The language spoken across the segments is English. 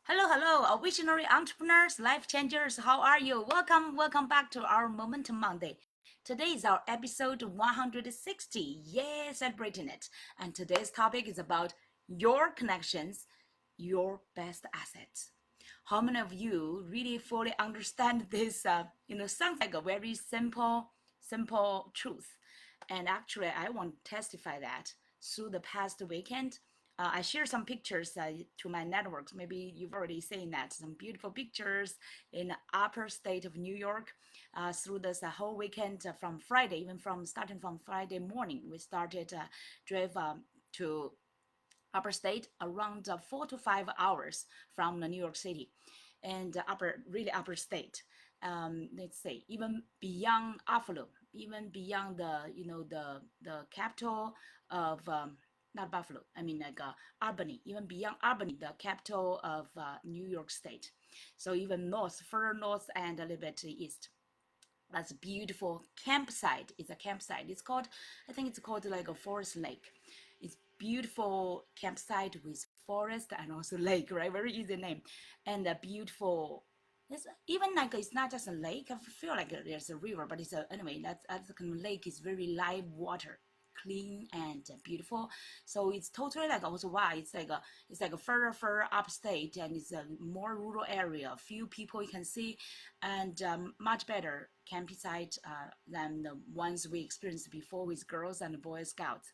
Hello, visionary entrepreneurs, life changers. How are you? Welcome back to our Momentum Monday. Today is our episode 160. Yay, celebrating it. And today's topic is about your connections, your best assets. How many of you really fully understand this? Sounds like a very simple truth. And actually, I want to testify that through the past weekend. I share some pictures to my networks. Maybe you've already seen that. Some beautiful pictures in the upper state of New York through this whole weekend from Friday, even from starting from Friday morning. We started drive to upper state around 4 to 5 hours from the New York City and really upper state. Let's say even beyond Buffalo, even beyond the capital of not Buffalo, I mean like Albany, even beyond Albany, the capital of New York State. So even north, further north and a little bit east. That's a beautiful campsite. It's a campsite. I think it's called like a forest lake. It's beautiful campsite with forest and also lake, right? Very easy name. And a beautiful, it's even like it's not just a lake. I feel like there's a river, but anyway, that's the kind of lake is very live water, clean and beautiful. So it's totally like also why it's like a further upstate, and it's a more rural area. Few people you can see, and much better campsite than the ones we experienced before with girls and boy scouts.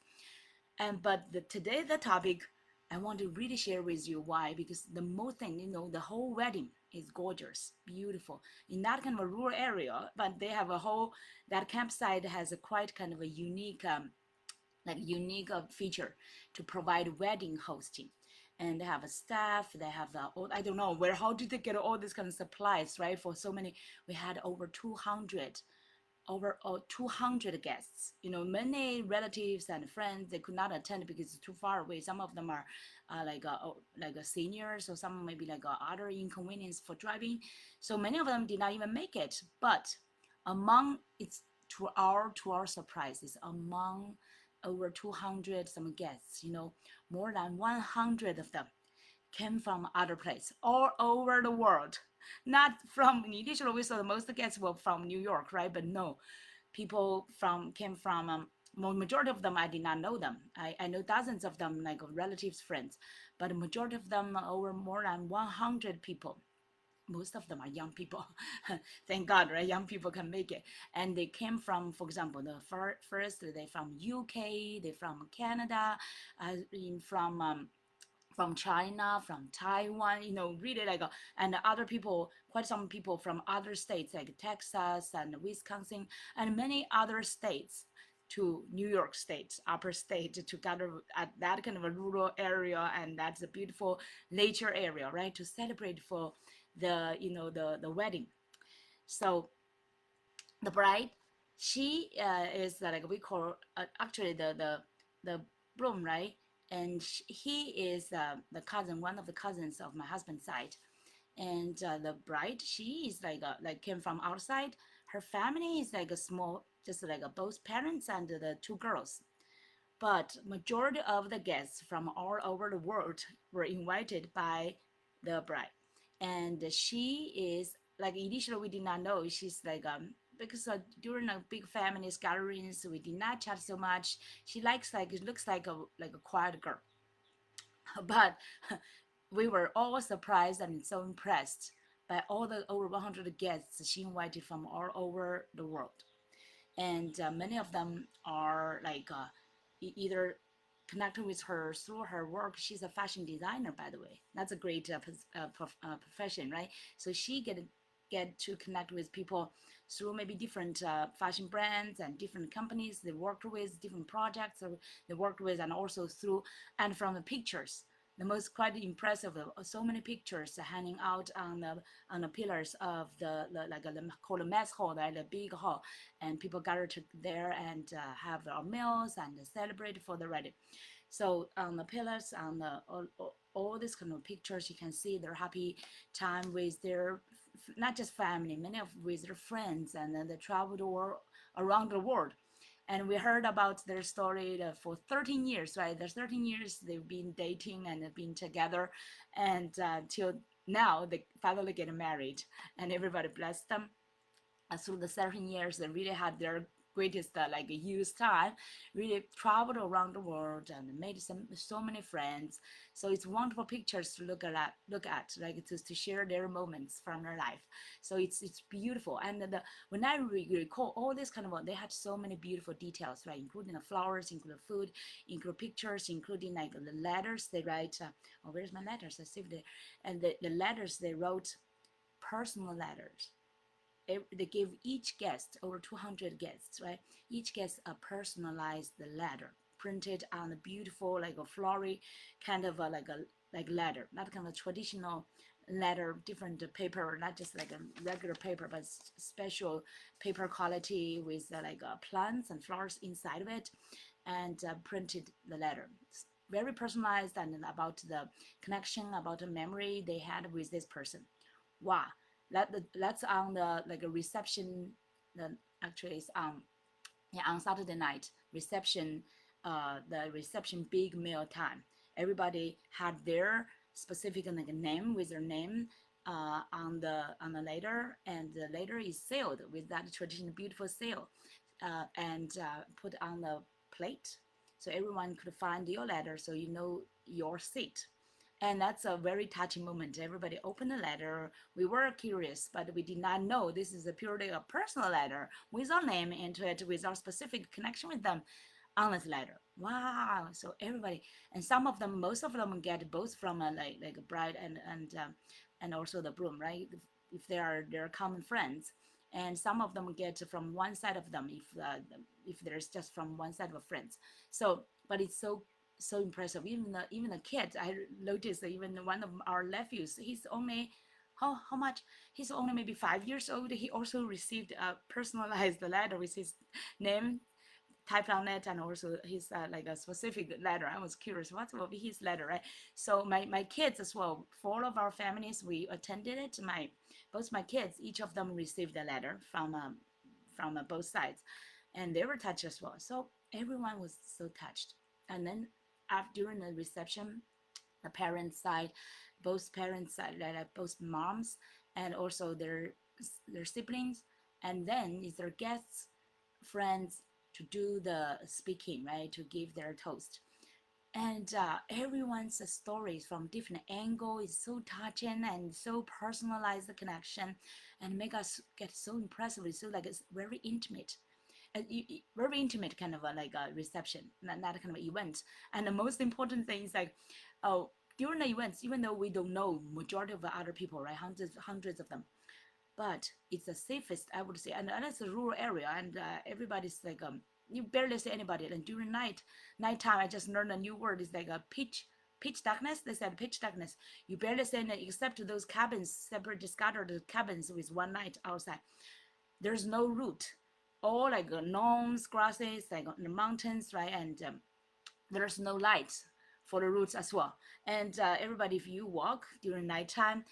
Today the topic I want to really share with you why, because the most thing, the whole wedding is gorgeous, beautiful in that kind of a rural area, but they have a whole that campsite has a quite kind of a unique feature to provide wedding hosting. And they have a staff, they have I don't know where, how did they get all these kind of supplies, right? For so many, we had over 200 guests. Many relatives and friends, they could not attend because it's too far away. Some of them are like a seniors, or some maybe like other inconvenience for driving. So many of them did not even make it. But among it's to our surprise, is among over 200 some guests. More than 100 of them came from other places all over the world. Not from initially we saw the most guests were from New York, right? But no, people from came from majority of them I did not know them. I know dozens of them like relatives, friends, but the majority of them over more than 100 people. Most of them are young people. Thank God, right? Young people can make it. And they came from, for example, the first they from UK, they from Canada, from China, from Taiwan, really and other people, quite some people from other states like Texas and Wisconsin and many other states to New York State, upper state, to gather at that kind of a rural area, and that's a beautiful nature area, right? To celebrate for the wedding. So the bride, she is like we call actually the groom, right? And he is the cousin, one of the cousins of my husband's side. And the bride, she is like came from outside. Her family is like a small, just like both parents and the two girls. But majority of the guests from all over the world were invited by the bride. And she is like, initially we did not know, she's like because during a big family gatherings we did not chat so much. She likes, like, it looks like a quiet girl. But we were all surprised and so impressed by all the over 100 guests she invited from all over the world. And many of them are like either connected with her through her work. She's a fashion designer, by the way. That's a great profession, right? So she get to connect with people through maybe different fashion brands and different companies they worked with, different projects they worked with, and also through and from the pictures. The most quite impressive, so many pictures hanging out on the pillars of the like the called a mess hall, right? The big hall, and people gather there and have their meals and celebrate for the wedding. So on the pillars, on the all these kind of pictures, you can see their happy time with their not just family, many of with their friends, and then they traveled around the world. And we heard about their story for 13 years, right? There's 13 years they've been dating and have been together, and till now they finally get married, and everybody blessed them. Through the 7 years, they really had their greatest like youth time, really traveled around the world and made so many friends. So it's wonderful pictures to look at, like to share their moments from their life. So it's beautiful. And when I recall all this kind of, they had so many beautiful details, right, including the flowers, including food, including pictures, including like the letters they write. Oh, where's my letters? I saved it. And the letters they wrote, personal letters. They gave each guest, over 200 guests, right, each guest a personalized letter printed on a beautiful like a flowery kind of like letter, not kind of traditional letter, different paper, not just like a regular paper, but special paper quality with plants and flowers inside of it, and printed the letter. It's very personalized, and about the connection, about the memory they had with this person. Wow, that's on the like a reception. The actually is yeah, on Saturday night reception, the reception big meal time. Everybody had their specific like name with their name on the letter, and the letter is sealed with that traditional beautiful seal, and put on the plate, so everyone could find your letter, so you know your seat. And that's a very touching moment. Everybody opened the letter. We were curious, but we did not know this is a purely a personal letter with our name into it, with our specific connection with them on this letter. Wow! So everybody, and some of them, most of them get both from a like a bride and also the groom, right? If they are common friends, and some of them get from one side of them, if there's just from one side of friends. So, but it's so impressive. Even the kids, I noticed that even one of our nephews, he's only how much? He's only maybe 5 years old. He also received a personalized letter with his name typed on it, and also his like a specific letter. I was curious what will be his letter, right? So my kids as well, for all of our families, we attended it. Both my kids, each of them received a letter from both sides, and they were touched as well. So everyone was so touched. And then after, during the reception, the parents side, both parents side, like both moms and also their siblings, and then is their guests, friends, to do the speaking, right, to give their toast. And everyone's stories from different angle is so touching and so personalized the connection, and make us get so impressed with, so like it's very intimate, very intimate kind of like a reception, not kind of event. And the most important thing is like, oh, during the events, even though we don't know majority of the other people, right, hundreds of them, but it's the safest, I would say. And it's a rural area, and everybody's like you barely see anybody. And during nighttime, I just learned a new word. It's like a pitch darkness. They said pitch darkness. You barely see any except those cabins, separate scattered cabins with one light outside. There's no root, all like gnomes, grasses, like on the mountains, right? And there's no light for the roots as well. And everybody, if you walk during nighttime,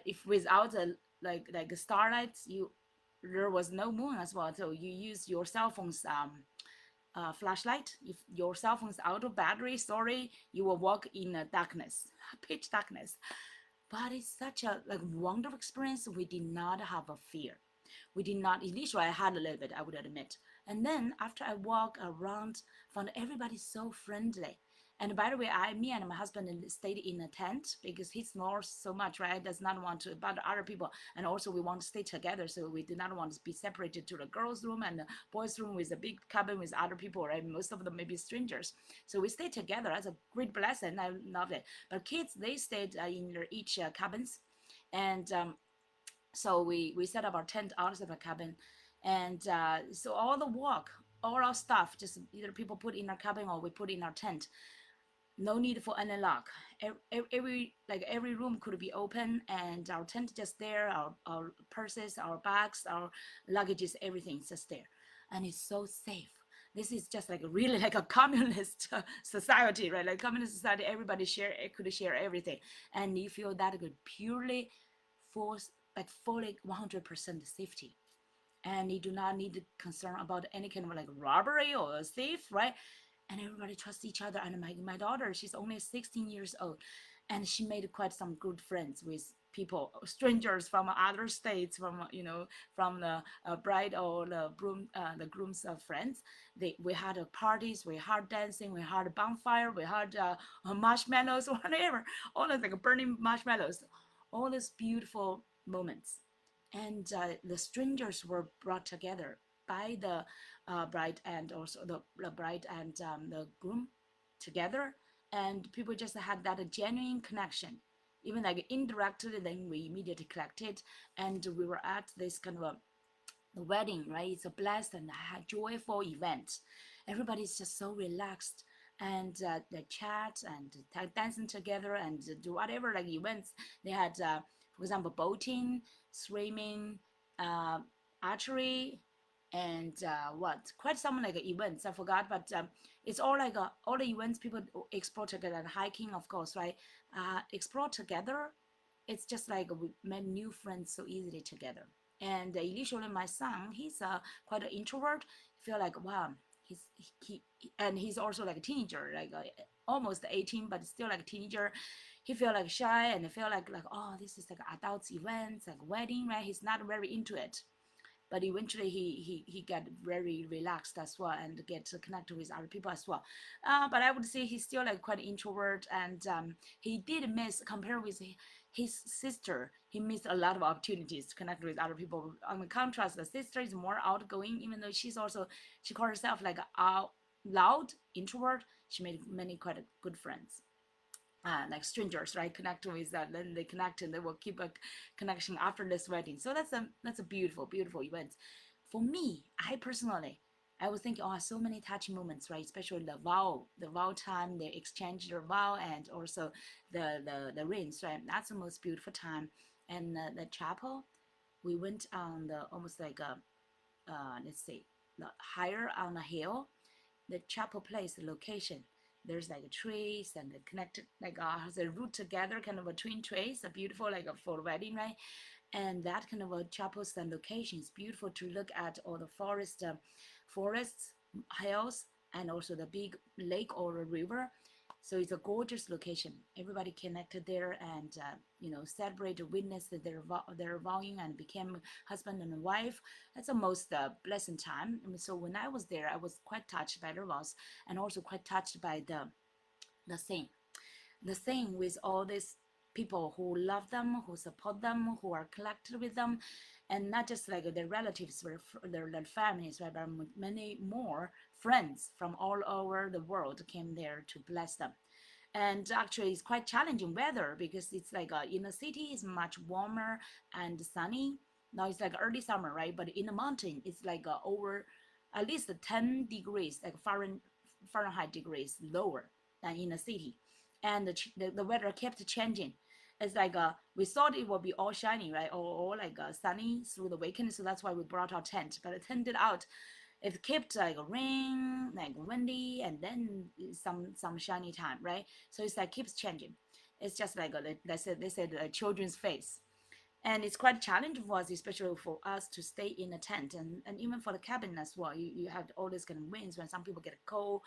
if without a like a starlight, you there was no moon as well, so you use your cell phone's flashlight. If your cell phone's out of battery, sorry, you will walk in a darkness, pitch darkness. But it's such a like wonderful experience. We did not have a fear. We did not initially. I had a little bit, I would admit. And then after I walk around, found everybody so friendly. And by the way, me and my husband stayed in a tent because he snores so much, right? Does not want to bother other people, and also we want to stay together, so we do not want to be separated to the girls' room and the boys' room with a big cabin with other people, right? Most of them may be strangers, so we stayed together. That's a great blessing. I loved it. But kids, they stayed in their each cabins, and so we set up our tent outside the cabin, and so all the walk, all our stuff, just either people put in our cabin or we put in our tent. No need for any lock. Every room could be open, and our tent just there. Our purses, our bags, our luggages, everything's just there, and it's so safe. This is just like really like a communist society, right? Like communist society, everybody could share everything, and you feel that good purely for like fully 100% safety, and you do not need to concern about any kind of like robbery or a thief, right? And everybody trusts each other. And my daughter, she's only 16 years old, and she made quite some good friends with people, strangers from other states, from from the bride or the groom's friends. We had parties, we had dancing, we had a bonfire, we had marshmallows, whatever, all of like burning marshmallows, all these beautiful moments. And the strangers were brought together by the bride and also the bride and the groom together, and people just had that genuine connection, even like indirectly. Then we immediately connected, and we were at this kind of a the wedding, right? It's a blessed and joyful event. Everybody's just so relaxed, and they chat and dancing together and do whatever like events they had. For example, boating, swimming, uh, archery, and what quite some like events I forgot, but it's all like all the events people explore together, and hiking, of course, right? Explore together. It's just like we met new friends so easily together. And initially, my son, he's quite an introvert. Feel like wow, he and he's also like a teenager, like almost 18, but still like a teenager. He feel like shy and feel like oh, this is like adults events, like wedding, right? He's not very into it, but eventually he got very relaxed as well and get to connect with other people as well. But I would say he's still like quite introvert, and he did miss, compared with his sister, he missed a lot of opportunities to connect with other people. On the contrast, the sister is more outgoing, even though she called herself like a loud introvert. She made many quite good friends, like strangers, right? Connect with that, then they connect and they will keep a connection after this wedding. So that's a beautiful, beautiful event. For me, I personally, I was thinking, oh, so many touching moments, right? Especially the vow time, they exchange their vow, and also the rings, right? That's the most beautiful time. And the chapel, we went on the almost like a let's say the higher on the hill, the chapel place, the location. There's like trees and connected like has a root together, kind of a twin trees, a beautiful like a for wedding, right? And that kind of a chapels and locations, beautiful to look at all the forests, hills, and also the big lake or a river. So it's a gorgeous location. Everybody connected there, and celebrate, witness their vowing and became husband and wife. That's the most pleasant time. I mean, so when I was there, I was quite touched by their vows, and also quite touched by the thing with all these people who love them, who support them, who are connected with them, and not just like their relatives or their families, right? But many more friends from all over the world came there to bless them. And actually, it's quite challenging weather because it's like in the city is much warmer and sunny. Now it's like early summer, right? But in the mountain, it's like over at least 10 degrees, like Fahrenheit degrees lower than in the city, and the weather kept changing. It's like we thought it would be all shiny, right, or like sunny through the weekend, so that's why we brought our tent. But it turned out it kept like rain, like windy, and then some shiny time, right? So it's like keeps changing. It's just like they said a children's face, and it's quite challenging for us, especially for us to stay in a tent, and even for the cabin as well. You have all this kind of winds when some people get cold,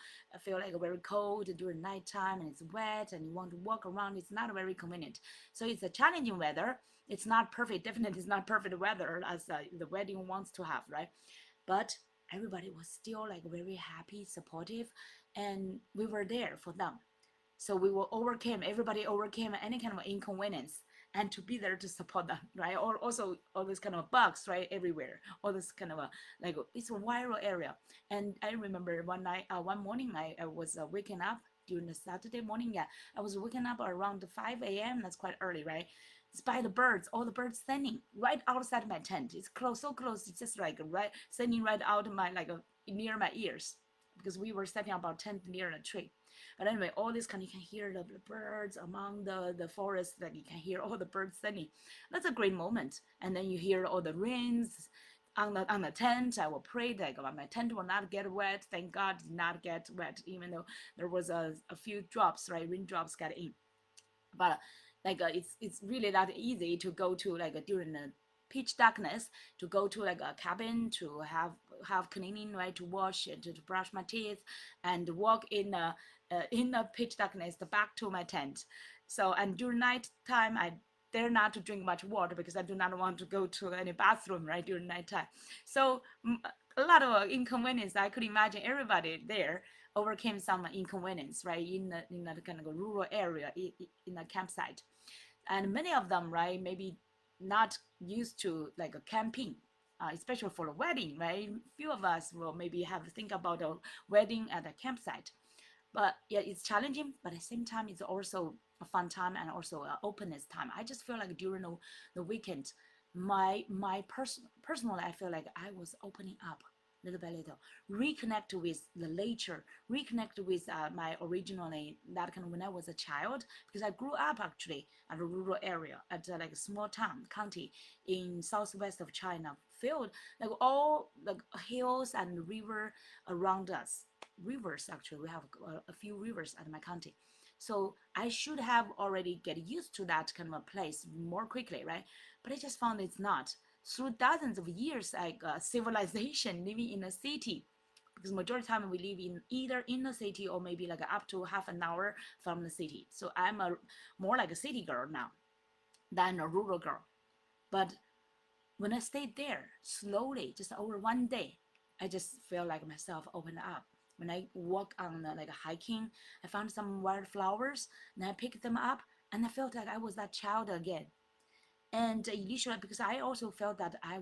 feel like very cold during nighttime, and it's wet, and you want to walk around. It's not very convenient. So it's a challenging weather. It's not perfect. Definitely, it's not perfect weather as the wedding wants to have, right? But everybody was still like very happy, supportive, and we were there for them. So we will overcome, everybody overcame any kind of inconvenience, and to be there to support them, right? Or also all this kind of bugs, right, everywhere, all this kind of a like it's a viral area. And I remember one morning, I was waking up during the Saturday morning. Yeah, I was waking up around 5 a.m. That's quite early, right? It's by the birds, all the birds standing right outside my tent. It's close, so close. It's just like right standing right out of my like near my ears, because we were setting up our tent near a tree. But anyway, all this kind, you can hear the birds among the forest, that you can hear all the birds singing. That's a great moment. And then you hear all the rains on the tent. I will pray that my tent will not get wet. Thank God it did not get wet, even though there was a few drops, right, raindrops got in. But like it's really not easy to go to like during the pitch darkness, to go to like a cabin to have cleaning, right, to wash and to brush my teeth and walk in the pitch darkness back to my tent. So, and during night time, I dare not to drink much water because I do not want to go to any bathroom right during nighttime. So a lot of inconvenience. I could imagine everybody there overcame some inconvenience, right, in the kind of a rural area, in a campsite, and many of them, right, maybe not used to like a camping. Especially for a wedding, right? Few of us will maybe have to think about a wedding at a campsite, but yeah, it's challenging, but at the same time it's also a fun time and also an openness time. I just feel like during the weekend, personally, I feel like I was opening up little by little, reconnect with the nature, reconnect with my originally that kind of when I was a child, because I grew up actually at a rural area at like a small town county in southwest of China, filled like all like hills and river around us. Rivers, actually, we have a few rivers at my county, so I should have already get used to that kind of a place more quickly, right? But I just found it's not. Through dozens of years like civilization living in a city, because majority of the time we live in either in the city or maybe like up to half an hour from the city, so I'm a more like a city girl now than a rural girl. But when I stayed there, slowly, just over one day, I just feel like myself open up. When I walk on like hiking, I found some wildflowers and I picked them up, and I felt like I was that child again. And initially, because I also felt that I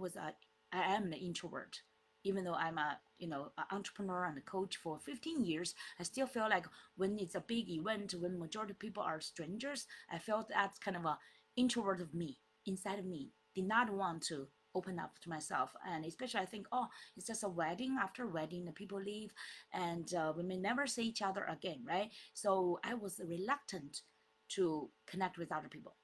am an introvert, even though I'm a entrepreneur and a coach for 15 years. I still feel like when it's a big event, when majority of people are strangers, I felt that's kind of a introvert of me inside of me did not want to open up to myself. And especially I think, oh, it's just a wedding. After wedding the people leave, and we may never see each other again, right? So I was reluctant to connect with other people.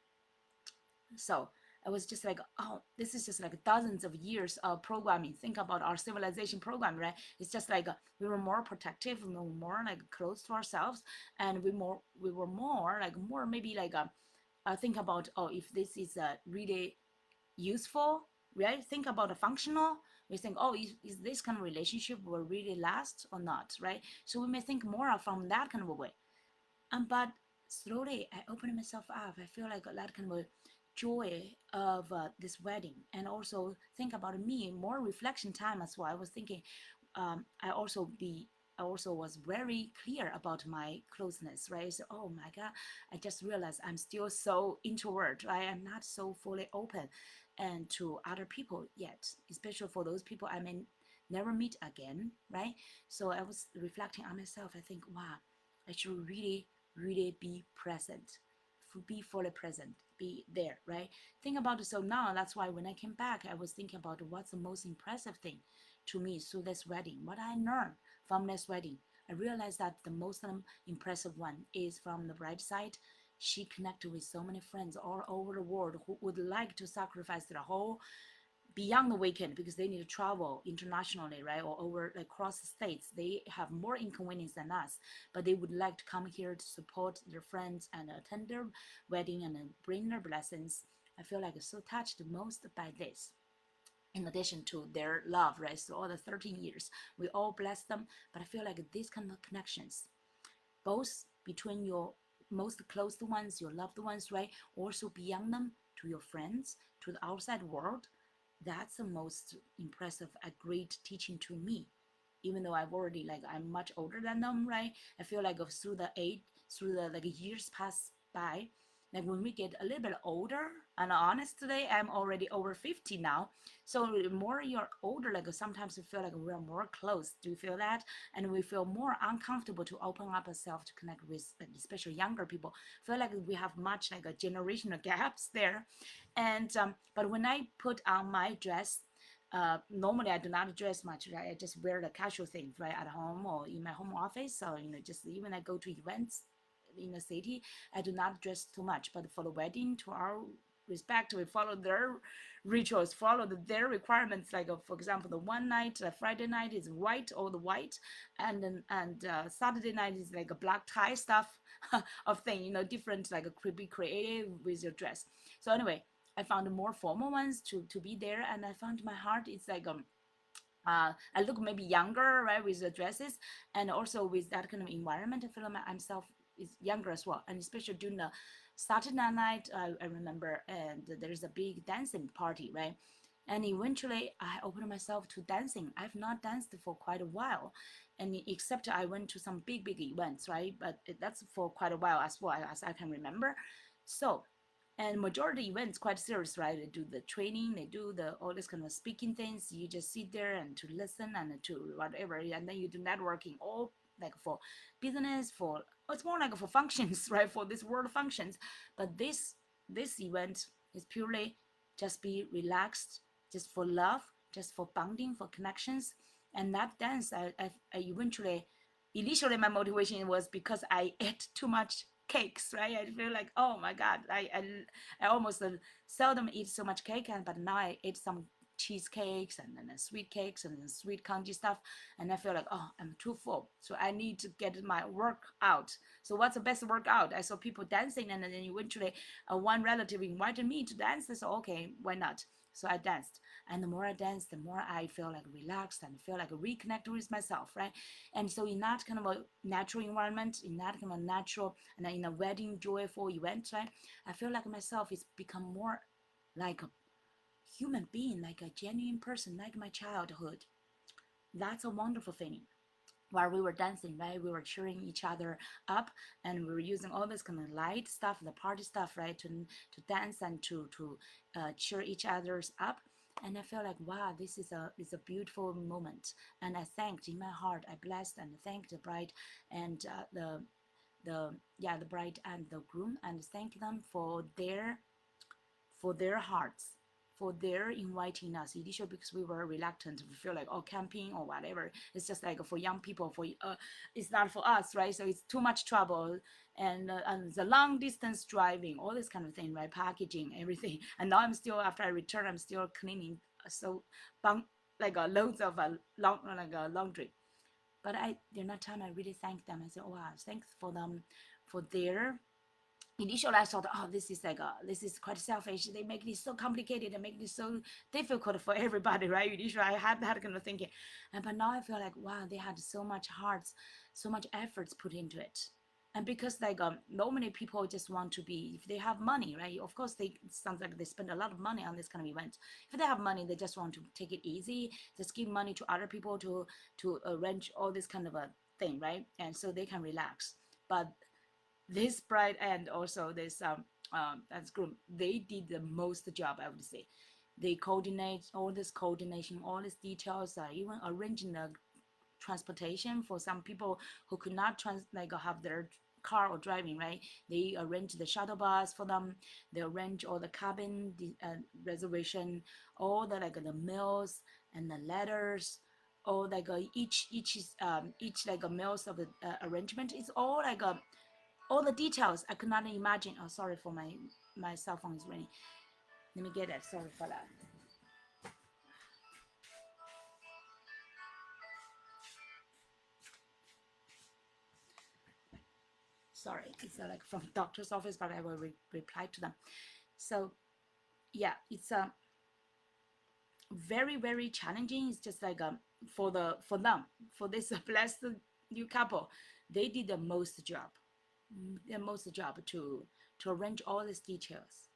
So I was just like, oh, this is just like dozens of years of programming. Think about our civilization program, right? It's just like we were more protective, we were more like close to ourselves, and we were more like more maybe like think about, oh, if this is really useful, right? Think about the functional. We think, oh, is this kind of relationship will really last or not, right? So we may think more from that kind of a way. But slowly I opened myself up. I feel like that kind of joy of this wedding, and also think about me more reflection time as well. I was thinking, I also was very clear about my closeness, right? So, oh my God, I just realized I'm still so introvert, right? I'm not so fully open and to other people yet, especially for those people I may never meet again, right? So I was reflecting on myself. I think, wow, I should really be present, be fully present, be there, right? Think about it. So now that's why when I came back, I was thinking about what's the most impressive thing to me through this wedding, what I learned from this wedding. I realized that the most impressive one is from the bride side. She connected with so many friends all over the world who would like to sacrifice their whole beyond the weekend because they need to travel internationally, right? Or over like across the states. They have more inconvenience than us, but they would like to come here to support their friends and attend their wedding and bring their blessings. I feel like so touched most by this. In addition to their love, right? So all the 13 years, we all bless them. But I feel like these kind of connections, both between your most close ones, your loved ones, right? Also beyond them to your friends, to the outside world. That's the most impressive, a great teaching to me. Even though I've already like I'm much older than them, right? I feel like through the age, through the like years pass by, like when we get a little bit older, and honest today, I'm already over 50 now. So the more you're older, like sometimes we feel like we're more close. Do you feel that? And we feel more uncomfortable to open up ourselves to connect with, like, especially younger people. Feel like we have much like a generational gaps there. And but when I put on my dress, normally I do not dress much, right? I just wear the casual things, right, at home or in my home office. So just even I go to events in the city, I do not dress too much. But for the wedding, to our respect, we follow their rituals, follow their requirements. Like for example, the one night, Friday night is white, all the white, and then and Saturday night is like a black tie stuff of thing. Different, like be creative with your dress. So anyway, I found more formal ones to be there, and I found my heart is like I look maybe younger, right, with the dresses, and also with that kind of environment. I feel like myself is younger as well, and especially during the Saturday night, I remember, and there's a big dancing party, right? And eventually, I opened myself to dancing. I've not danced for quite a while, and except I went to some big events, right? But that's for quite a while as well as I can remember. So, and majority events quite serious, right? They do the training, they do the all this kind of speaking things. You just sit there and to listen and to whatever, and then you do networking, all like for business, for it's more like for functions, right? For this world functions. But this event is purely just be relaxed, just for love, just for bonding, for connections. And that dance, I eventually, initially my motivation was because I ate too much cakes, right? I feel like, oh my god, I almost seldom eat so much cake, and but now I ate some cheesecakes and then sweet cakes and then sweet congee stuff, and I feel like, oh, I'm too full, so I need to get my workout. So what's the best workout? I saw people dancing, and then eventually one relative invited me to dance. I said, okay, why not? So I danced, and the more I danced, the more I feel like relaxed and feel like reconnected with myself, right? And so in that kind of a natural environment, in that kind of natural and in a wedding joyful event, right, I feel like myself is become more like a human being, like a genuine person, like my childhood. That's a wonderful feeling. While we were dancing, right, we were cheering each other up, and we were using all this kind of light stuff, the party stuff, right, to dance and to cheer each other's up. And I felt like, wow, this is a beautiful moment. And I thanked in my heart, I blessed and thanked the bride and the bride and the groom, and thank them for their hearts, for their inviting us initially, because we were reluctant. We feel like, oh, camping or whatever, it's just like for young people, for it's not for us, right? So it's too much trouble, and the long distance driving, all this kind of thing, right? Packaging everything. And now I'm still, after I return, I'm still cleaning, so bunk like loads of laundry. But I during that time I really thanked them. I said, oh wow, thanks for them, for their. Initially I thought, oh, this is this is quite selfish, they make this so complicated and make this so difficult for everybody, right? Initially I had that kind of thinking, but now I feel like, wow, they had so much hearts, so much efforts put into it. And because normally people just want to be, if they have money, right, of course they, it sounds like they spend a lot of money on this kind of event. If they have money, they just want to take it easy, just give money to other people to arrange all this kind of a thing, right? And so they can relax. But this bride and also this that's groom, they did the most job, I would say. They coordinate all this coordination, all these details, even arranging the transportation for some people who could not have their car or driving, right? They arrange the shuttle bus for them. They arrange all the cabin reservation, all the the meals and the letters, all each like a meals of the arrangement. It's all the details I could not imagine. Oh, sorry for my cell phone is ringing. Let me get it. Sorry for that. Sorry, it's like from doctor's office, but I will reply to them. So yeah, it's very challenging. It's just like for them, for this blessed new couple, they did the most job to arrange all these details,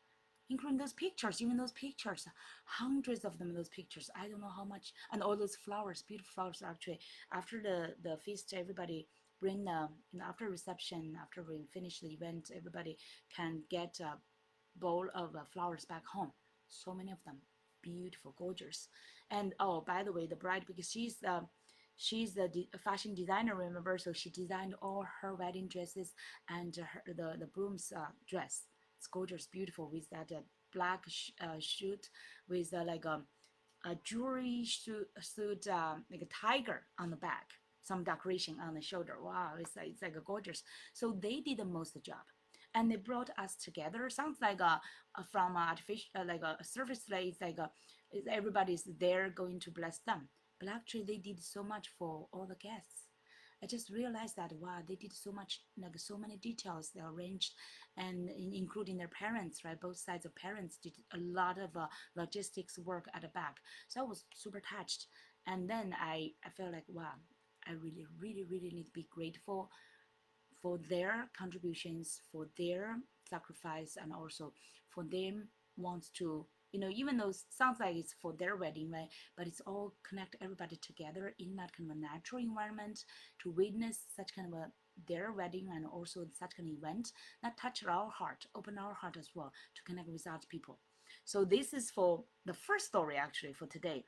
including those pictures, even those pictures, hundreds of them, those pictures. I don't know how much, and all those flowers, beautiful flowers. Actually, after the feast, everybody bring after reception, after we finish the event, everybody can get a bowl of flowers back home. So many of them, beautiful, gorgeous. And oh, by the way, the bride, because she's the fashion designer, remember, so she designed all her wedding dresses and the groom's dress. It's gorgeous, beautiful, with that black suit with a jewelry suit like a tiger on the back, some decoration on the shoulder. Wow, it's like a gorgeous. So they did the most job, and they brought us together. Sounds like from artificial like a surface play. It's like everybody's there going to bless them, but actually they did so much for all the guests. I just realized that, wow, they did so much, like so many details they arranged, and including their parents, right? Both sides of parents did a lot of logistics work at the back. So I was super touched, and then I felt like, wow, I really need to be grateful for their contributions, for their sacrifice, and also for them wants to, even though it sounds like it's for their wedding, right? But it's all connect everybody together in that kind of a natural environment to witness such kind of a their wedding, and also such kind of event that touch our heart, open our heart as well to connect with other people. So this is for the first story actually for today.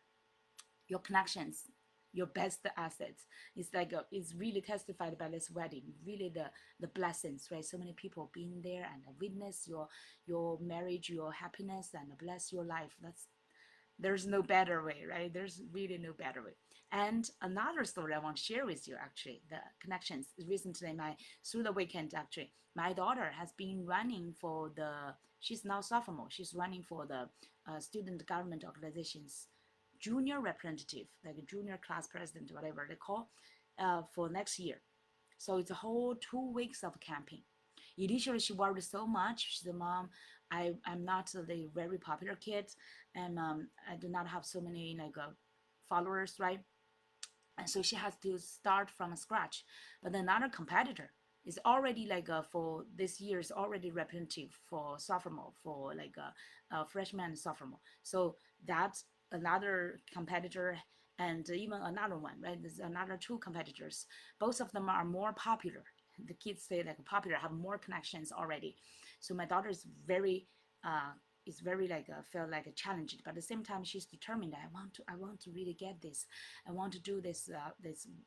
Your connections, your best assets. It's like it's really testified by this wedding, really the blessings, right? So many people being there and witness your marriage, your happiness, and bless your life. There's no better way, right? There's really no better way. And another story I want to share with you, actually, the connections. Recently, through the weekend, actually, my daughter has been running for she's now sophomore. She's running for the student government organizations junior representative, like a junior class president, whatever they call, for next year. So it's a whole 2 weeks of camping. Initially, she worried so much. She said, "Mom, I'm not a very popular kid, and I do not have so many followers, right?" And so she has to start from scratch. But another competitor is already for this year is already representative for sophomore, for a freshman and sophomore. So that's another competitor, and even another one, right? There's another two competitors. Both of them are more popular. The kids say popular, have more connections already. So my daughter uh, is very feel like a challenge, but at the same time she's determined. I want to really get this. I want to do this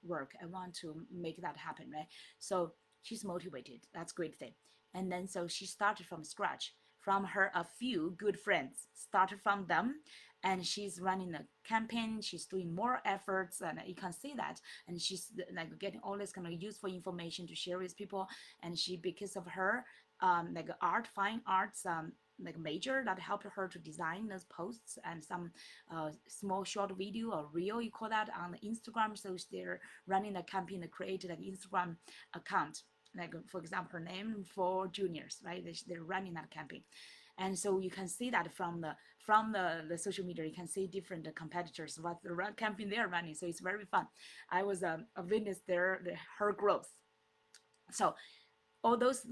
work. I want to make that happen, right? So she's motivated. That's a great thing. And then so she started from scratch, from her a few good friends, started from them, and she's running a campaign. She's doing more efforts, and you can see that. And she's getting all this kind of useful information to share with people. And she, because of her fine arts major, that helped her to design those posts and some small short video or reel, you call that, on Instagram. So they're running a campaign to create Instagram account, for example, her name for juniors, right? They're running that campaign. And so you can see that from the social media, you can see different competitors, what the campaign they're running. So it's very fun. I was a witness her growth. So all those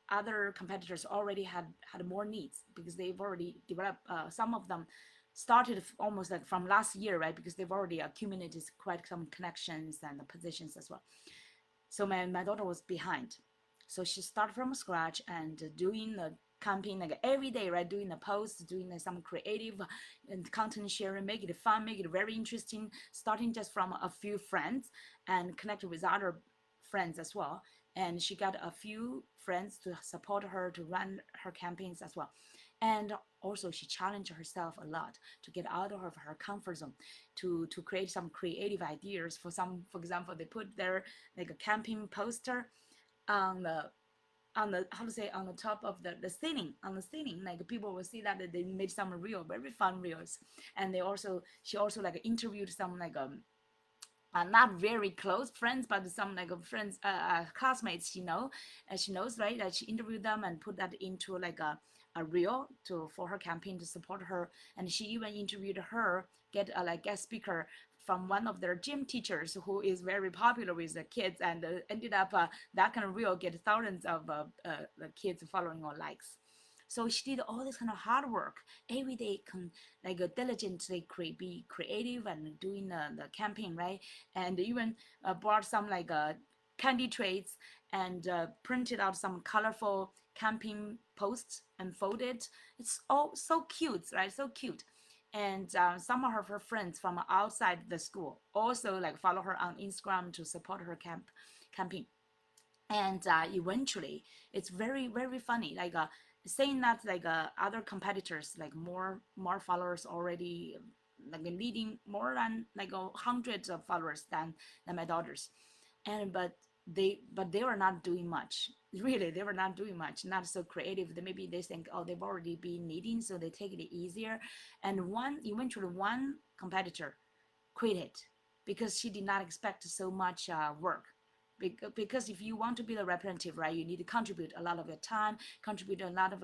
other competitors already had more needs, because they've already developed. Some of them started almost from last year, right? Because they've already accumulated quite some connections and positions as well. So my daughter was behind. So she started from scratch and doing the campaign every day, right? Doing the posts, doing some creative and content sharing, make it fun, make it very interesting, starting just from a few friends and connect with other friends as well. And she got a few friends to support her to run her campaigns as well. And also she challenged herself a lot to get out of her comfort zone, to create some creative ideas. For example, they put their a camping poster on the how to say, on the top of the ceiling, on the ceiling, people will see that they made some very fun reels. And she also interviewed some not very close friends, but some friends, classmates she knows, right? That she interviewed them and put that into a reel for her campaign to support her. And she even interviewed her, get a guest speaker from one of their gym teachers who is very popular with the kids, and ended up that kind of reel get thousands of the kids following or likes. So she did all this kind of hard work every day, diligently be creative and doing the campaign, right? And even bought some candy trays and printed out some colorful camping posts and folded. It's all so cute, right? So cute. And some of her friends from outside the school also follow her on Instagram to support her camping. And eventually it's very funny, saying that other competitors more followers already, leading more than hundreds of followers than my daughters. And but they were not doing much. Really, they were not doing much, not so creative. Maybe they think, oh, they've already been leading, so they take it easier. And eventually one competitor quit it because she did not expect so much work. Because if you want to be the representative, right, you need to contribute a lot of your time, contribute a lot of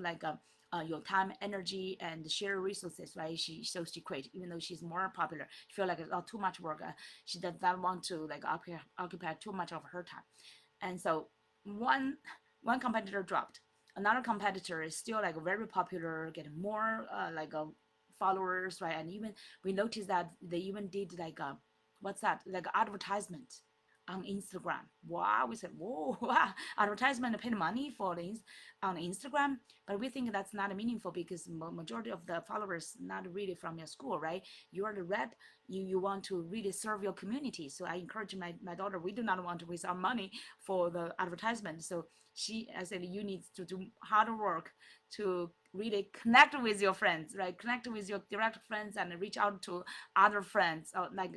your time, energy, and share resources, right? She quit, even though she's more popular. She feel like it's too much work. She does not want to occupy too much of her time. And so one competitor dropped, another competitor is still like very popular, getting more followers, right? And even we noticed that they even did like a, what's that, like advertisement on Instagram. Wow, we said, whoa, wow, advertisement paid money for the on Instagram, but we think that's not meaningful because majority of the followers not really from your school, right? You are the rep, you want to really serve your community. So I encourage my daughter, we do not want to waste our money for the advertisement. So I said, you need to do hard work to really connect with your friends, right? Connect with your direct friends and reach out to other friends, or like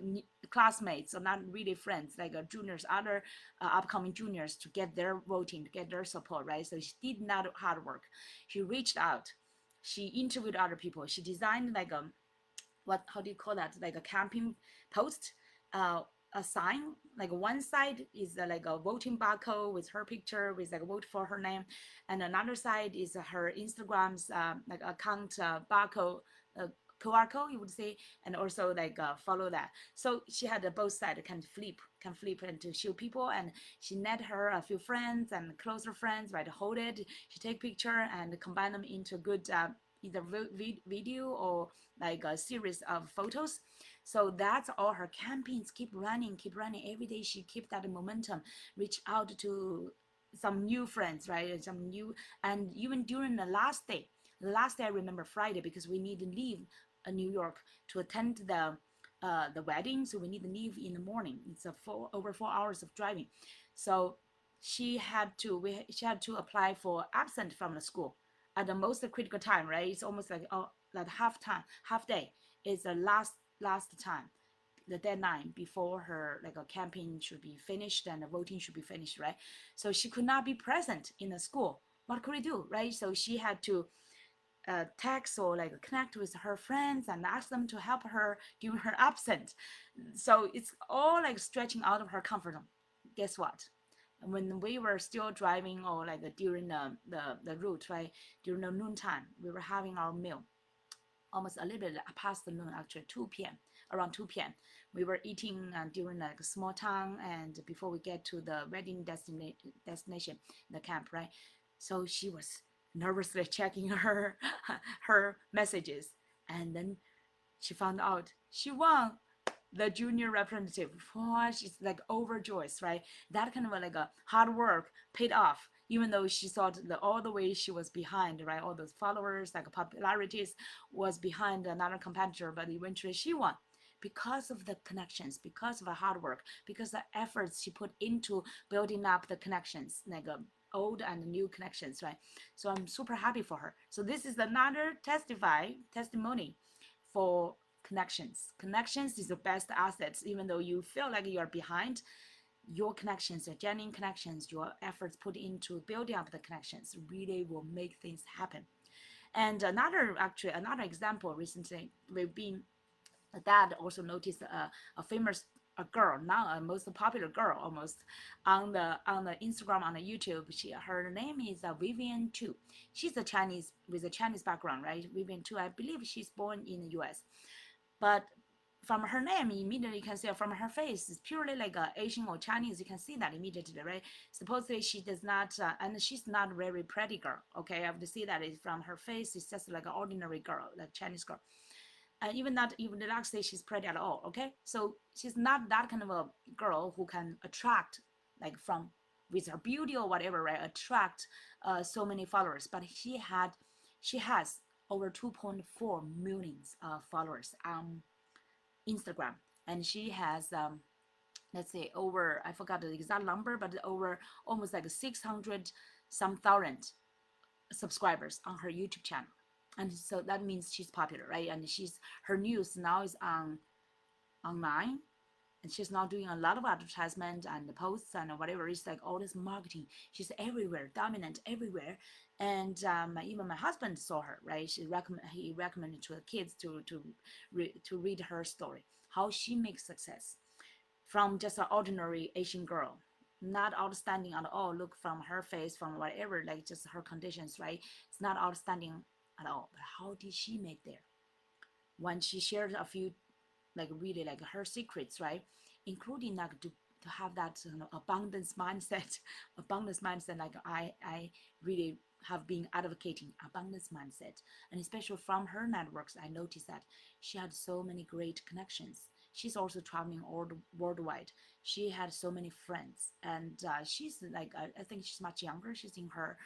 classmates, or not really friends, like juniors, other upcoming juniors, to get their voting, to get their support, right? So she did not hard work. She reached out. She interviewed other people. She designed like a, what, how do you call that, like a camping post, uh, a sign, like one side is like a voting barcode with her picture with like vote for her name, and another side is her Instagram's like account barcode, uh, QR code, you would say, and also like follow that. So she had both sides can flip and to show people, and she net her a few friends and closer friends, right? Hold it, she take picture and combine them into good either video or like a series of photos. So that's all her campaigns keep running every day. She keep that momentum, reach out to some new friends, right? Some new, and even during the last day I remember Friday, because we need to leave New York to attend the wedding, so we need to leave in the morning. It's a over 4 hours of driving, so she had to apply for absent from the school at the most critical time, right? It's almost like, oh, like half day is the last time, the deadline before her like a campaign should be finished and the voting should be finished, right? So she could not be present in the school. What could we do, right? So she had to text or like connect with her friends and ask them to help her during her absence. So it's all like stretching out of her comfort zone. Guess what? When we were still driving, or like during the route, right, during the noontime, we were having our meal almost a little bit past the noon, actually 2 p.m. Around 2 p.m. We were eating during like a small town, and before we get to the wedding destination, the camp, right? So she was nervously checking her messages, and then she found out she won the junior representative. Oh, she's like overjoyed, right? That kind of like a hard work paid off, even though she thought that all the way she was behind, right? All those followers, like popularities, was behind another competitor, but eventually she won because of the connections, because of the hard work, because the efforts she put into building up the connections, like old and new connections, right? So I'm super happy for her. So this is another testimony for connections. Connections is the best assets. Even though you feel like you are behind, your connections, your genuine connections, your efforts put into building up the connections really will make things happen. And another example, recently we've been, dad also noticed a famous a girl, now a most popular girl almost, on the Instagram, on the YouTube. Her name is Vivian Tu. She's a Chinese with a Chinese background, right? Vivian Tu. I believe she's born in the U.S. But from her name, immediately you can see, from her face, it's purely like Asian or Chinese. You can see that immediately, right? Supposedly she does not, and she's not a very pretty girl. Okay, I have to see that is from her face. It's just like an ordinary girl, like Chinese girl. And even not even the last say she's pretty at all. Okay, so she's not that kind of a girl who can attract, like from with her beauty or whatever, right? Attract so many followers. But she has over 2.4 millions followers on Instagram, and she has let's say over, I forgot the exact number, but over almost like 600 some thousand subscribers on her YouTube channel. And so that means she's popular, right? And she's her news now is on online, and she's now doing a lot of advertisement and posts and whatever. It's like all this marketing. She's everywhere, dominant everywhere. And even my husband saw her, right? He recommended to the kids to read her story, how she makes success from just an ordinary Asian girl, not outstanding at all. Look from her face, from whatever, like just her conditions, right? It's not outstanding at all. But how did she make there? When she shared a few, like really like her secrets, right? Including like to have that abundance mindset, abundance mindset. Like I really have been advocating abundance mindset, and especially from her networks, I noticed that she had so many great connections. She's also traveling all worldwide. She had so many friends, and she's like I think she's much younger. She's in her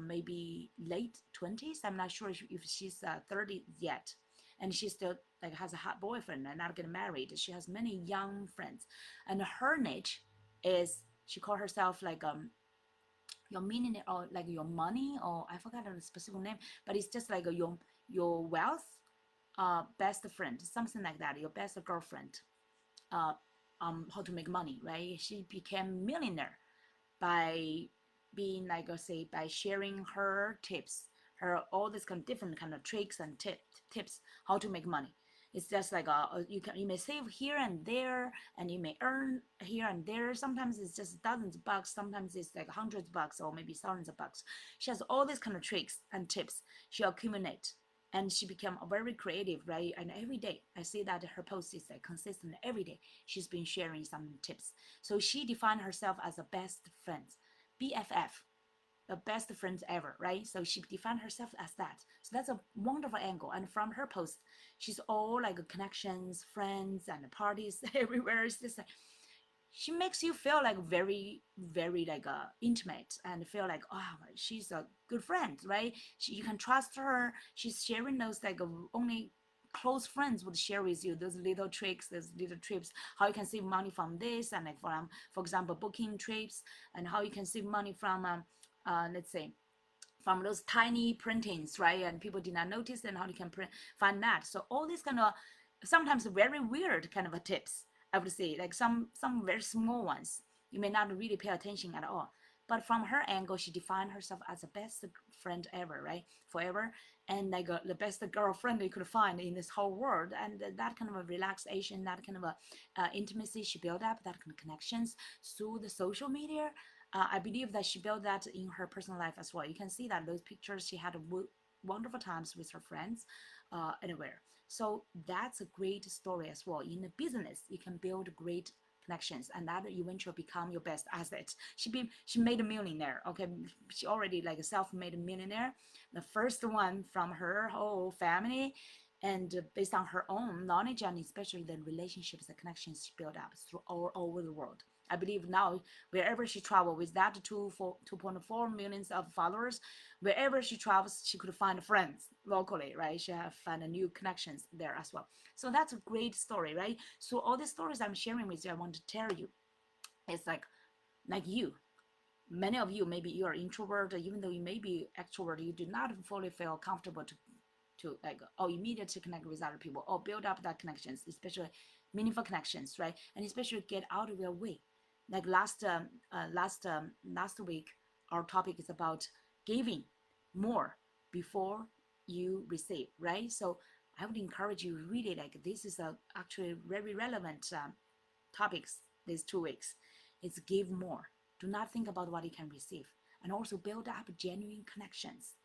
maybe late 20s. I'm not sure if she's 30 yet, and she still like has a hot boyfriend and not getting married. She has many young friends, and her niche is she called herself like your meaning or like your money, or I forgot the specific name, but it's just like your wealth best friend, something like that, your best girlfriend, uh how to make money, right? She became millionaire by being like say by sharing her tips, her all this kind of different kind of tricks and tips how to make money. It's just like you may save here and there, and you may earn here and there. Sometimes it's just dozens of bucks, sometimes it's like hundreds of bucks or maybe thousands of bucks. She has all these kind of tricks and tips she accumulate, and she became very creative, right? And every day I see that her post is like consistent. Every day she's been sharing some tips. So she defined herself as a best friend, BFF, the best friends ever, right? So she defined herself as that. So that's a wonderful angle. And from her post, she's all like connections, friends, and parties everywhere. It's just like she makes you feel like very like intimate, and feel like, oh, she's a good friend, right? You can trust her. She's sharing those like only close friends would share with you, those little tricks, those little trips, how you can save money from this, and like from, for example, booking trips, and how you can save money from let's say from those tiny printings, right? And people did not notice, and how you can find that. So all these kind of sometimes very weird kind of a tips, I would say, like some very small ones. You may not really pay attention at all. But from her angle, she defined herself as the best friend ever, right? Forever, and like the best girlfriend you could find in this whole world. And that kind of a relaxation, that kind of a intimacy she built up, that kind of connections through the social media. I believe that she built that in her personal life as well. You can see that those pictures she had wonderful times with her friends anywhere. So that's a great story as well. In the business, you can build great connections, and that eventually become your best asset. She made a millionaire. Okay, she already like a self-made millionaire, the first one from her whole family, and based on her own knowledge, and especially the relationships, the connections she built up through all over the world. I believe now wherever she traveled with that 2.4 millions of followers, wherever she travels, she could find friends locally, right? She have found new connections there as well. So that's a great story, right? So all the stories I'm sharing with you, I want to tell you, it's like you. Many of you, maybe you are introvert, even though you may be extrovert, you do not fully feel comfortable to like immediately connect with other people or build up that connections, especially meaningful connections, right? And especially get out of your way. Like last week, our topic is about giving more before you receive, right? So I would encourage you really, like, this is a actually very relevant topics these 2 weeks. It's give more. Do not think about what you can receive, and also build up genuine connections,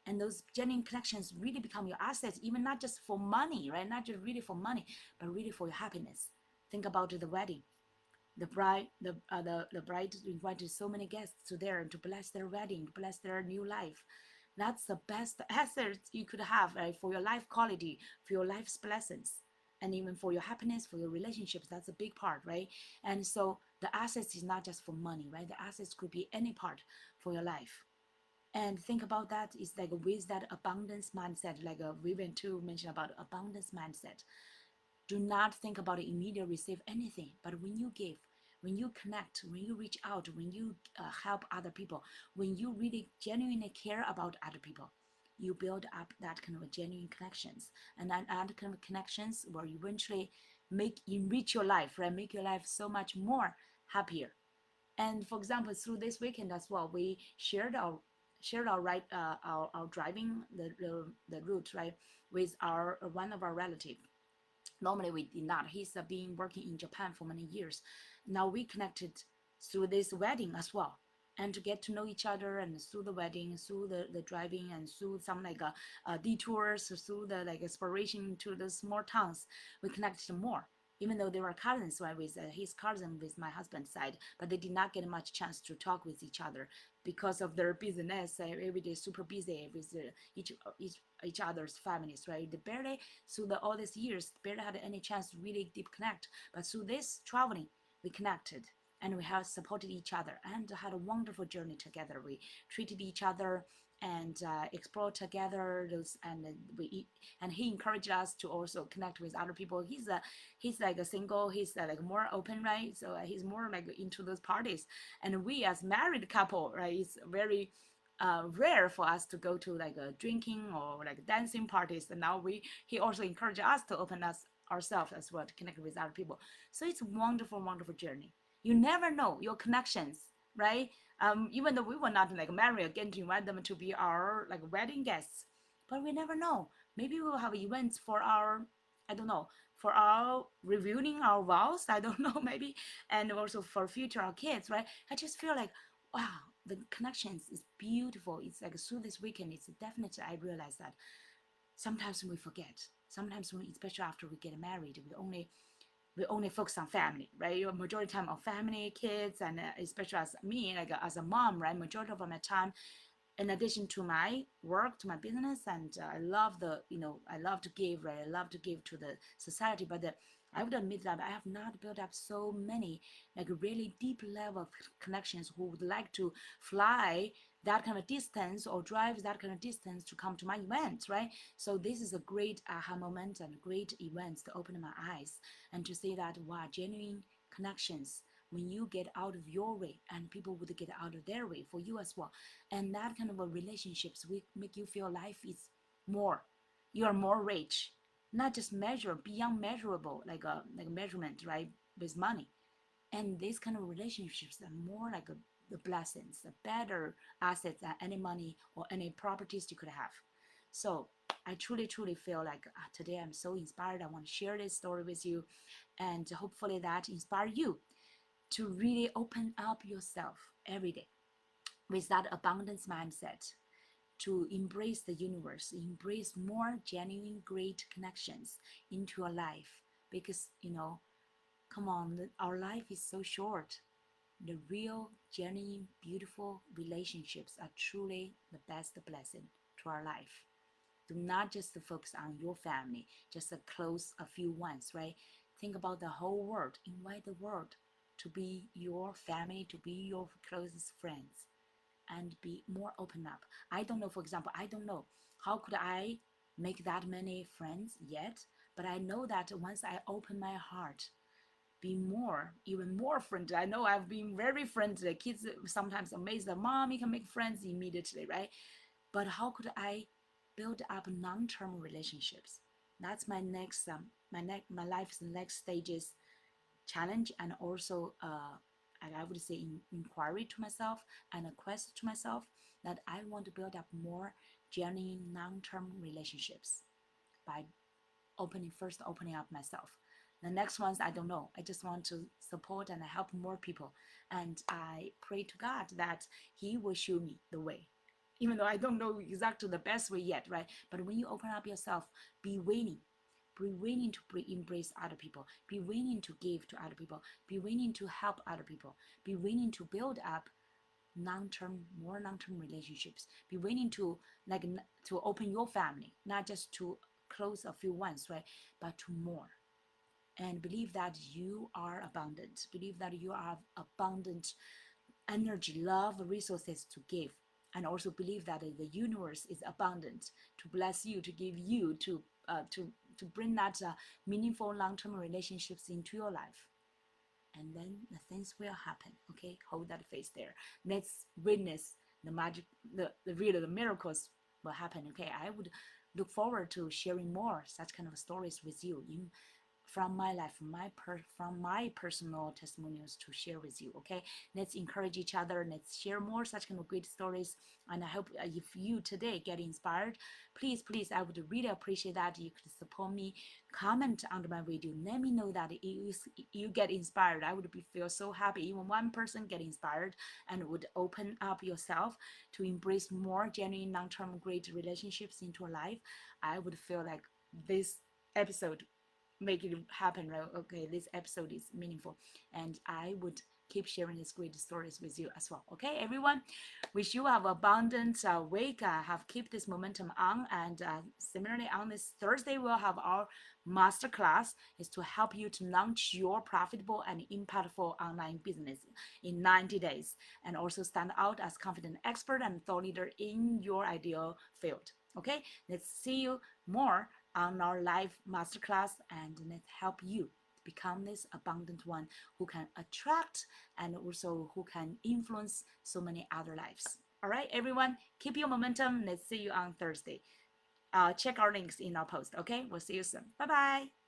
and those genuine connections really become your assets, even not just for money, right? Not just really for money, but really for your happiness. Think about the wedding. The bride invited so many guests to there to bless their wedding, to bless their new life. That's the best asset you could have, right? For your life quality, for your life's blessings, and even for your happiness, for your relationships. That's a big part, right? And so the assets is not just for money, right? The assets could be any part for your life. And think about that is like with that abundance mindset, like Vivian too mentioned about abundance mindset. Do not think about it immediately receive anything, but when you give, when you connect, when you reach out, when you help other people, when you really genuinely care about other people, you build up that kind of genuine connections, and that kind of connections will eventually make enrich your life, right? Make your life so much more happier. And for example, through this weekend as well, we shared our ride, our driving the route, right, with our one of our relative. Normally we did not. He's been working in Japan for many years. Now we connected through this wedding as well, and to get to know each other, and through the wedding, through the driving, and through some like detours, through the like exploration to the small towns, we connected more. even though they were cousins, right, with his cousin with my husband's side, but they did not get much chance to talk with each other because of their business. Every day super busy with each other's families, right? They barely through all these years barely had any chance to really deep connect. But through this traveling, we connected and we have supported each other and had a wonderful journey together. We treated each other and explore together those, and and he encouraged us to also connect with other people. He's like a single, he's like more open, right? So he's more like into those parties, and we as married couple, right, it's very rare for us to go to like a drinking or like dancing parties. And now he also encouraged us to open us ourselves as well to connect with other people. So it's a wonderful, wonderful journey. You never know your connections, right? Even though we were not like married again to invite them to be our like wedding guests, but we never know. Maybe we will have events for our, I don't know, for our reviewing our vows. I don't know, maybe, and also for future our kids, right? I just feel like, wow, the connections is beautiful. It's like through this weekend, it's definitely I realize that sometimes we forget. Sometimes when, especially after we get married, we only focus on family, right? Your majority of time on family, kids, and especially as me, like as a mom, right? Majority of my time, in addition to my work, to my business, and I love to give, right? I love to give to the society, but I would admit that I have not built up so many like really deep level of connections who would like to fly that kind of distance or drive that kind of distance to come to my events, right? So this is a great aha moment and great events to open my eyes and to see that wow, genuine connections when you get out of your way and people would get out of their way for you as well, and that kind of a relationships will make you feel life is more, you are more rich, not just measure beyond measurable like a measurement, right, with money. And these kind of relationships are more like the blessings, the better assets than any money or any properties you could have. So I truly, truly feel like today I'm so inspired. I want to share this story with you, and hopefully that inspire you to really open up yourself every day with that abundance mindset, to embrace the universe, embrace more genuine, great connections into your life. Because, come on, our life is so short. The real, genuine, beautiful relationships are truly the best blessing to our life. Do not just focus on your family, just close a few ones, right? Think about the whole world. Invite the world to be your family, to be your closest friends, and be more open up. I don't know, for example, I don't know how could I make that many friends yet, but I know that once I open my heart, be more, even more friendly. I know I've been very friendly. Kids sometimes amazed that mom, you can make friends immediately, right? But how could I build up long-term relationships? That's my next my life's next stages challenge, and also and I would say inquiry to myself and a quest to myself, that I want to build up more genuine long-term relationships by opening up myself. The next ones I don't know. I just want to support and help more people, and I pray to God that He will show me the way. Even though I don't know exactly the best way yet, right? But when you open up yourself, be willing. Be willing to embrace other people. Be willing to give to other people. Be willing to help other people. Be willing to build up more long-term relationships. Be willing to to open your family, not just to close a few ones, right, but to more. And believe that you are abundant. Believe that you have abundant energy, love, resources to give. And also believe that the universe is abundant to bless you, to give you, to bring that meaningful long-term relationships into your life. And then the things will happen. Okay, hold that face there. Let's witness the magic, the miracles will happen. Okay, I would look forward to sharing more such kind of stories with you from my life, from my personal testimonials to share with you. Okay, let's encourage each other. Let's share more such kind of great stories. And I hope if you today get inspired, please, I would really appreciate that you could support me. Comment under my video. Let me know that you get inspired. I would feel so happy. Even one person get inspired and would open up yourself to embrace more genuine, long-term, great relationships into your life. I would feel like this episode make it happen, right? Okay, this episode is meaningful, and I would keep sharing these great stories with you as well. Okay, everyone, wish you have abundant week. Have keep this momentum on, and similarly on this Thursday we'll have our masterclass is to help you to launch your profitable and impactful online business in 90 days, and also stand out as confident expert and thought leader in your ideal field. Okay, let's see you more on our live masterclass, and let's help you become this abundant one who can attract and also who can influence so many other lives. All right, everyone, keep your momentum. Let's see you on Thursday. Check our links in our post. Okay, we'll see you soon. Bye bye.